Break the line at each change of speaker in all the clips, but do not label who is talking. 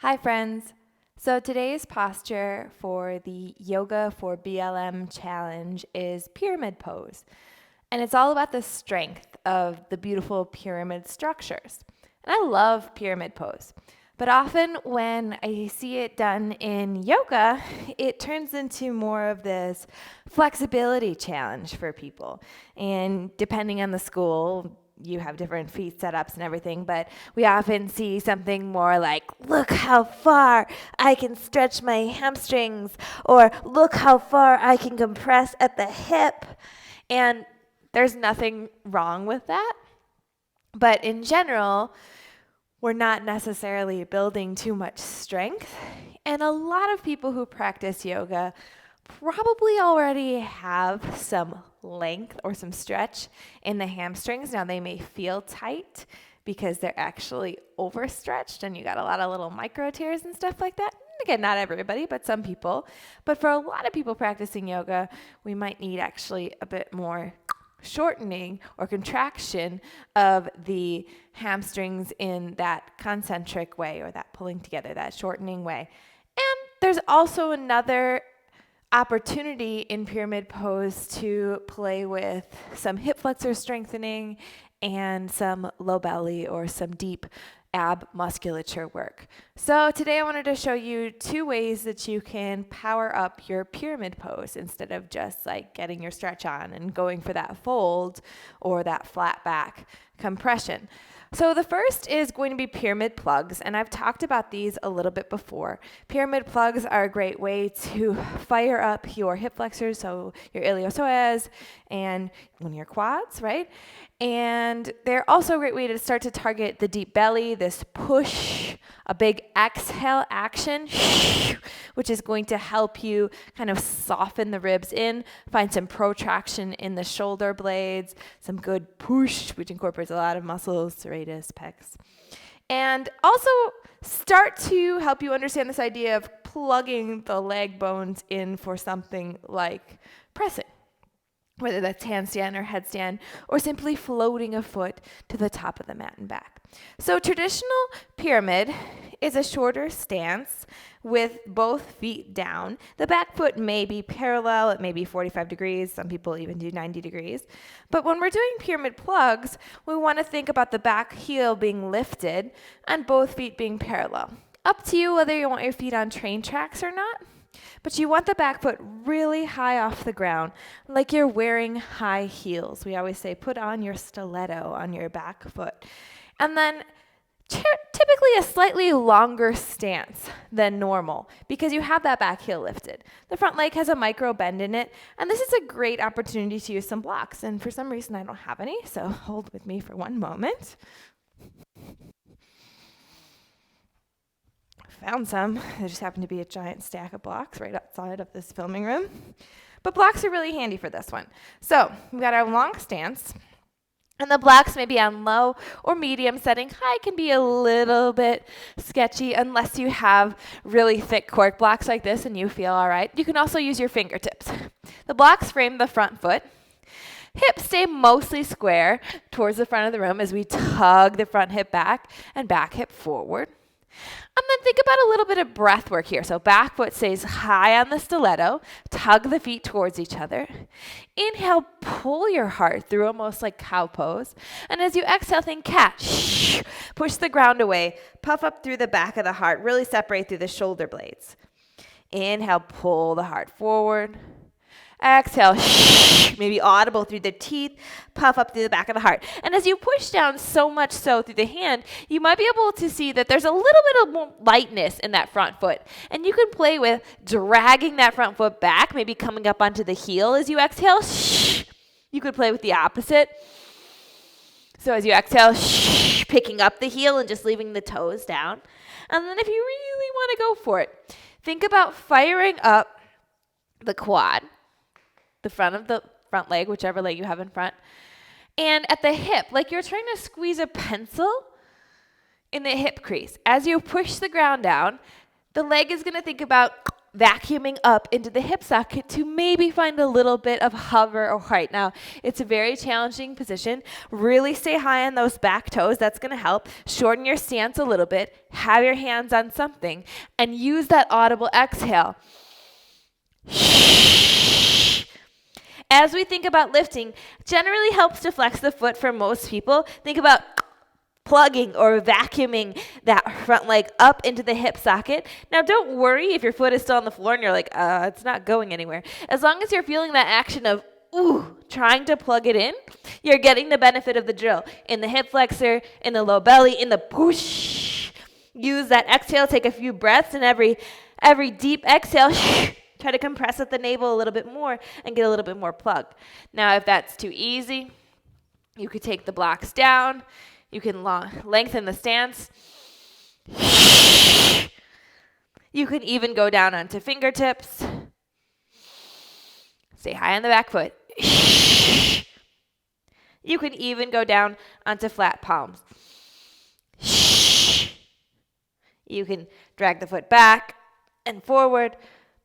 Hi friends! So today's posture for the Yoga for BLM challenge is pyramid pose. And it's all about the strength of the beautiful pyramid structures. And I love pyramid pose. But often when I see it done in yoga, it turns into more of this flexibility challenge for people. And depending on the school, you have different feet setups and everything, but we often see something more like, look how far I can stretch my hamstrings, or look how far I can compress at the hip. And there's nothing wrong with that. But in general, we're not necessarily building too much strength. And a lot of people who practice yoga probably already have some length or some stretch in the hamstrings. Now they may feel tight because they're actually overstretched and you got a lot of little micro tears and stuff like that. Again, not everybody, but some people. But for a lot of people practicing yoga, we might need actually a bit more shortening or contraction of the hamstrings in that concentric way, or that pulling together, that shortening way. And there's also another opportunity in pyramid pose to play with some hip flexor strengthening and some low belly or some deep ab musculature work. So today I wanted to show you 2 ways that you can power up your pyramid pose instead of just like getting your stretch on and going for that fold or that flat back compression. So the first is going to be pyramid plugs, and I've talked about these a little bit before. Pyramid plugs are a great way to fire up your hip flexors, so your iliopsoas and your quads, right? And they're also a great way to start to target the deep belly, this push, a big exhale action, which is going to help you kind of soften the ribs in, find some protraction in the shoulder blades, some good push, which incorporates a lot of muscles, serratus, pecs. And also start to help you understand this idea of plugging the leg bones in for something like pressing, whether that's handstand or headstand, or simply floating a foot to the top of the mat and back. So traditional pyramid is a shorter stance with both feet down. The back foot may be parallel, it may be 45 degrees, some people even do 90 degrees. But when we're doing pyramid plugs, we want to think about the back heel being lifted and both feet being parallel. Up to you whether you want your feet on train tracks or not. But you want the back foot really high off the ground, like you're wearing high heels. We always say put on your stiletto on your back foot. And then typically a slightly longer stance than normal because you have that back heel lifted. The front leg has a micro bend in it, and this is a great opportunity to use some blocks. And for some reason I don't have any, so hold with me for one moment. Found some. There just happened to be a giant stack of blocks right outside of this filming room. But blocks are really handy for this one. So we've got our long stance, and the blocks may be on low or medium setting. High can be a little bit sketchy unless you have really thick cork blocks like this and you feel all right. You can also use your fingertips. The blocks frame the front foot. Hips stay mostly square towards the front of the room as we tug the front hip back and back hip forward. And then think about a little bit of breath work here. So back foot stays high on the stiletto. Tug the feet towards each other. Inhale, pull your heart through almost like cow pose. And as you exhale, think cat. Push the ground away. Puff up through the back of the heart. Really separate through the shoulder blades. Inhale, pull the heart forward. Exhale, maybe audible through the teeth, puff up through the back of the heart. And as you push down so much so through the hand, you might be able to see that there's a little bit of more lightness in that front foot. And you can play with dragging that front foot back, maybe coming up onto the heel as you exhale. You could play with the opposite. So as you exhale, picking up the heel and just leaving the toes down. And then if you really want to go for it, think about firing up the quad, the front of the front leg, whichever leg you have in front, and at the hip, like you're trying to squeeze a pencil in the hip crease. As you push the ground down, the leg is going to think about vacuuming up into the hip socket to maybe find a little bit of hover or height. Now, it's a very challenging position. Really stay high on those back toes. That's going to help. Shorten your stance a little bit. Have your hands on something. And use that audible exhale. As we think about lifting, generally helps to flex the foot for most people. Think about plugging or vacuuming that front leg up into the hip socket. Now, don't worry if your foot is still on the floor and you're like, it's not going anywhere. As long as you're feeling that action of, trying to plug it in, you're getting the benefit of the drill. In the hip flexor, in the low belly, in the push. Use that exhale, take a few breaths, and every deep exhale, try to compress at the navel a little bit more and get a little bit more plugged. Now, if that's too easy, you could take the blocks down. You can lengthen the stance. You can even go down onto fingertips. Stay high on the back foot. You can even go down onto flat palms. You can drag the foot back and forward,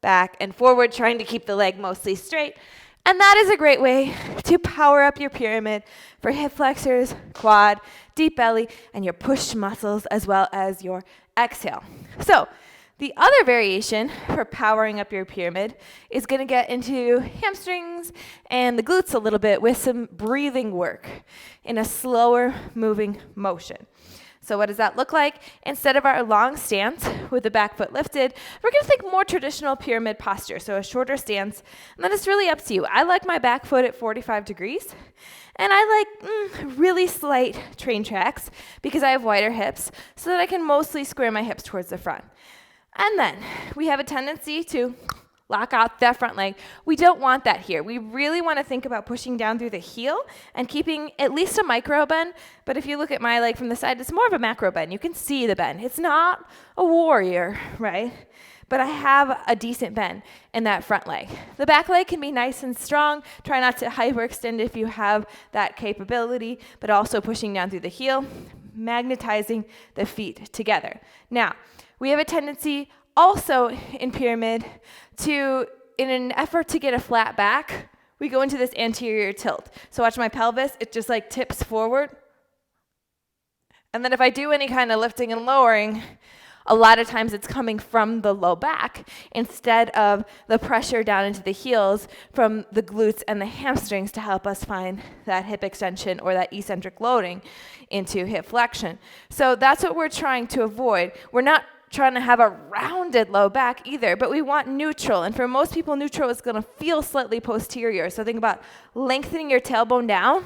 trying to keep the leg mostly straight. And that is a great way to power up your pyramid for hip flexors, quad, deep belly, and your push muscles, as well as your exhale. So the other variation for powering up your pyramid is going to get into hamstrings and the glutes a little bit with some breathing work in a slower moving motion. So what does that look like? Instead of our long stance with the back foot lifted, we're going to think more traditional pyramid posture, so a shorter stance. And then it's really up to you. I like my back foot at 45 degrees, and I like really slight train tracks because I have wider hips so that I can mostly square my hips towards the front. And then we have a tendency to lock out that front leg. We don't want that here. We really want to think about pushing down through the heel and keeping at least a micro bend. But if you look at my leg from the side, it's more of a macro bend. You can see the bend. It's not a warrior, right? But I have a decent bend in that front leg. The back leg can be nice and strong. Try not to hyperextend if you have that capability, but also pushing down through the heel, magnetizing the feet together. Now, we have a tendency also in pyramid to, in an effort to get a flat back, we go into this anterior tilt. So watch my pelvis, it just like tips forward. And then if I do any kind of lifting and lowering, a lot of times it's coming from the low back instead of the pressure down into the heels from the glutes and the hamstrings to help us find that hip extension or that eccentric loading into hip flexion. So that's what we're trying to avoid. We're not trying to have a rounded low back either, but we want neutral. And for most people, neutral is going to feel slightly posterior. So think about lengthening your tailbone down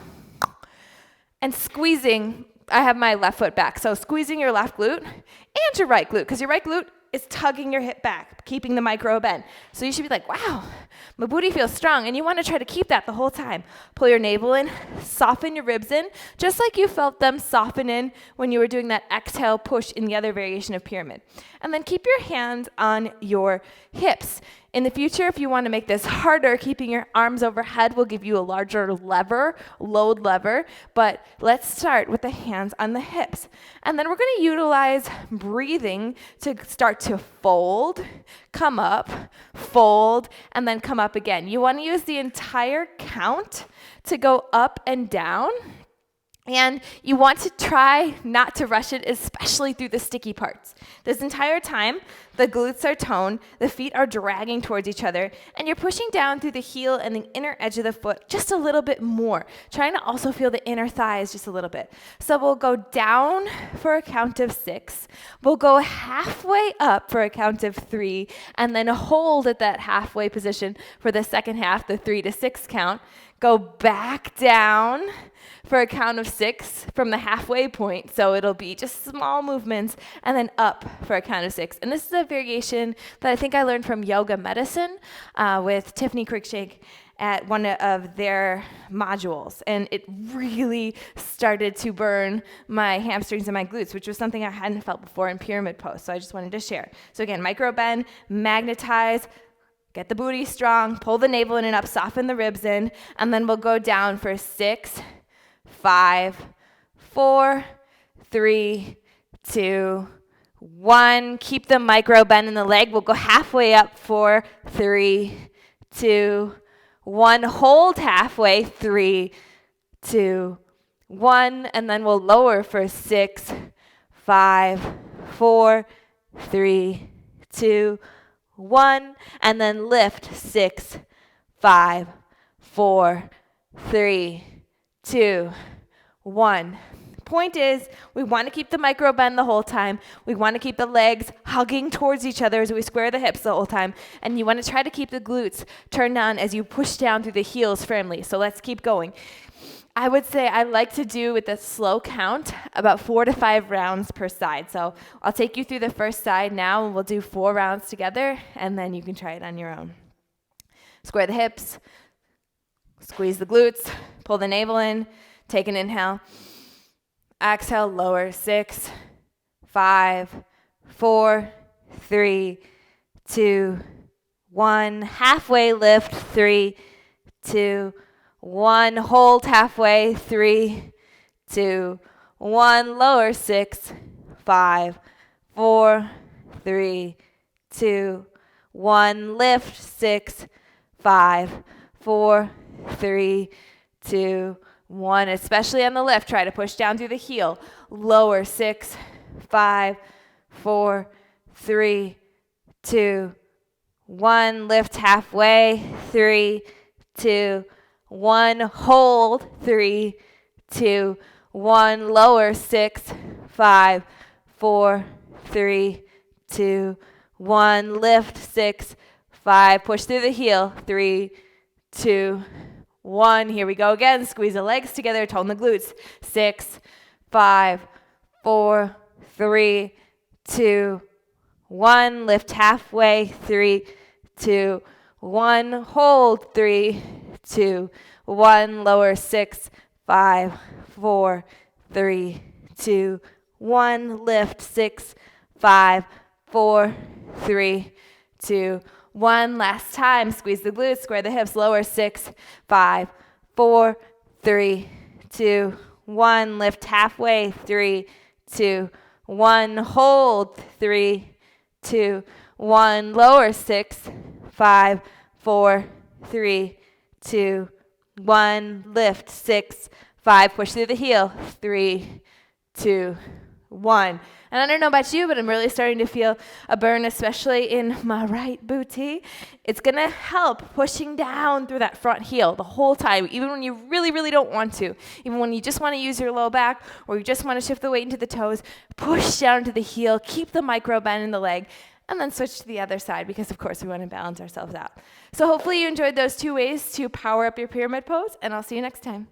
and squeezing. I have my left foot back. So squeezing your left glute and your right glute, because your right glute is tugging your hip back, keeping the micro bend. So you should be like, wow, my booty feels strong. And you want to try to keep that the whole time. Pull your navel in, soften your ribs in, just like you felt them soften in when you were doing that exhale push in the other variation of pyramid. And then keep your hands on your hips. In the future, if you want to make this harder, keeping your arms overhead will give you a larger lever, load lever, but let's start with the hands on the hips. And then we're going to utilize breathing to start to fold, come up, fold, and then come up again. You want to use the entire count to go up and down. And you want to try not to rush it, especially through the sticky parts. This entire time, the glutes are toned, the feet are dragging towards each other, and you're pushing down through the heel and the inner edge of the foot just a little bit more, trying to also feel the inner thighs just a little bit. So we'll go down for a count of 6. We'll go halfway up for a count of 3, and then hold at that halfway position for the second half, the 3 to 6 count. Go back down for a count of 6 from the halfway point. So it'll be just small movements, and then up for a count of 6. And this is a variation that I think I learned from Yoga Medicine with Tiffany Cruikshank at one of their modules. And it really started to burn my hamstrings and my glutes, which was something I hadn't felt before in pyramid pose. So I just wanted to share. So again, micro bend, magnetize, get the booty strong, pull the navel in and up, soften the ribs in, and then we'll go down for 6, 5, 4, 3, 2, 1. Keep the micro bend in the leg. We'll go halfway up for 3, 2, 1. Hold halfway, 3, 2, 1. And then we'll lower for 6, 5, 4, 3, 2, 1. And then lift 6, 5, 4, 3, 2, 1. Point is, we want to keep the micro bend the whole time. We want to keep the legs hugging towards each other as we square the hips the whole time. And you want to try to keep the glutes turned down as you push down through the heels firmly. So let's keep going. I would say I like to do with a slow count about 4 to 5 rounds per side. So I'll take you through the first side now, and we'll do 4 rounds together, and then you can try it on your own. Square the hips, squeeze the glutes, pull the navel in, take an inhale. Exhale, lower. 6, 5, 4, 3, 2, 1. Halfway lift. 3, 2, 1. Hold halfway. 3, 2, 1. Lower. 6, 5, 4, 3, 2, 1. Lift. 6, 5, 4, 3, 2, 1. Especially on the lift, try to push down through the heel. Lower. 6, 5, 4, 3, 2, 1. Lift halfway. 3, 2, 1. Hold. 3, 2, 1. Lower. 6, 5, 4, 3, 2, 1. Lift. 6, 5. Push through the heel. 3, 2, 1. Here we go again. Squeeze the legs together. Tone the glutes. 6, 5, 4, 3, 2, 1. Lift halfway. 3, 2, 1. Hold. 3, 2, 1. Lower. 6, 5, 4, 3, 2, 1. Lift. 6, 5, 4, 3, 2, 1. Last time. Squeeze the glutes. Square the hips. Lower. 6, 5, 4, 3, 2, 1. Lift halfway. 3, 2, 1. Hold. 3, 2, 1. Lower. 6, 5, 4, 3, 2, 1. Lift. 6, 5. Push through the heel. 3, 2, 1. And I don't know about you, but I'm really starting to feel a burn, especially in my right booty. It's going to help pushing down through that front heel the whole time, even when you really, really don't want to. Even when you just want to use your low back or you just want to shift the weight into the toes, push down to the heel, keep the micro bend in the leg, and then switch to the other side because, of course, we want to balance ourselves out. So hopefully you enjoyed those 2 ways to power up your pyramid pose, and I'll see you next time.